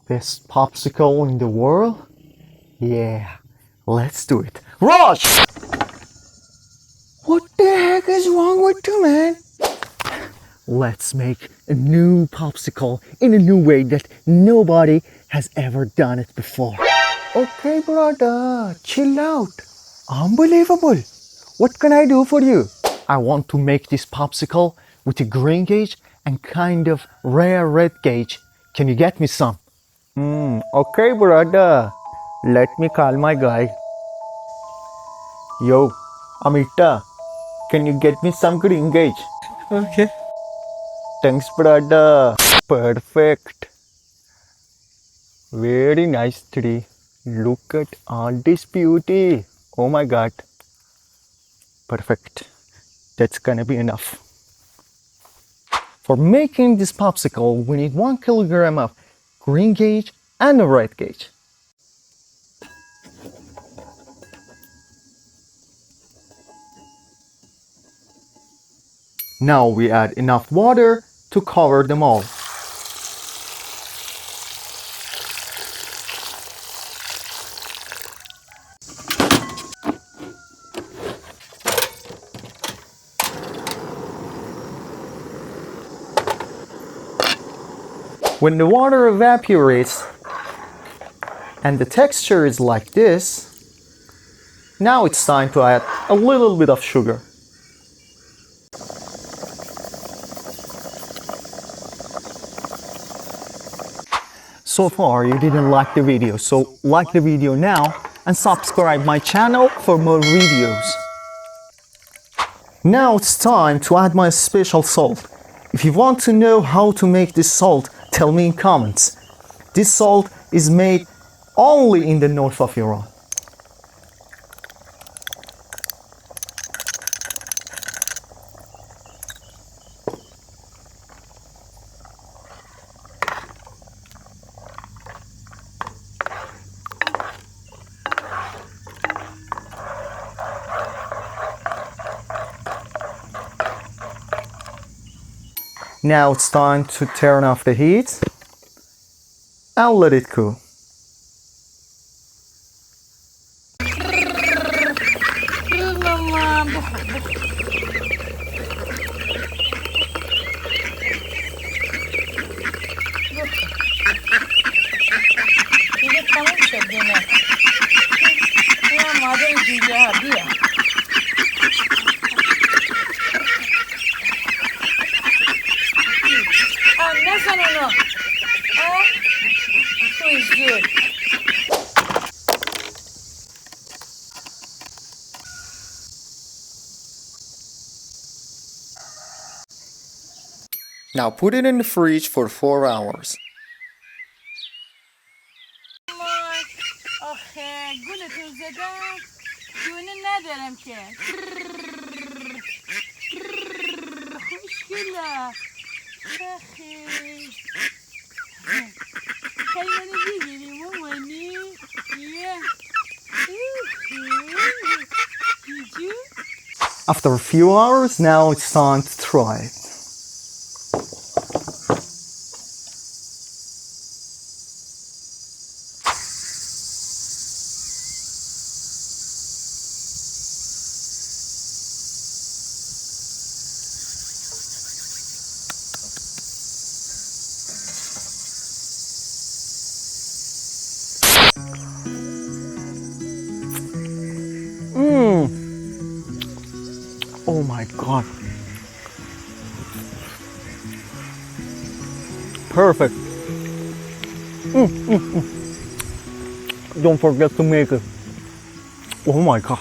Best popsicle in the world? Yeah, let's do it. Rush! What the heck is wrong with you, man? Let's make a new popsicle in a new way that nobody has ever done it before. Okay, brother, chill out. Unbelievable. What can I do for you? I want to make this popsicle with a greengage and kind of rare redgage. Can you get me some? Okay, brother. Let me call my guy. Yo, Amita, can you get me some greengage? Okay. Thanks, brother. Perfect. Very nice tree. Look at all this beauty. Oh my god. Perfect. That's gonna be enough. For making this popsicle, we need 1 kilogram of greengage and a redgage. Now we add enough water to cover them all. When the water evaporates and the texture is like this, now it's time to add a little bit of sugar. So far you didn't like the video, so like the video now and subscribe my channel for more videos. Now it's time to add my special salt. If you want to know how to make this salt, tell me in comments. This salt is made only in the north of Iran. Now it's time to turn off the heat and let it cool. Now put it in the fridge for 4 hours. آخه گلتون زدم دونه ندارم که خوشگله خیلی منو بگیری مامانی After a few hours, now it's time to try it. Oh my god. Perfect. Don't forget to make it. Oh my god.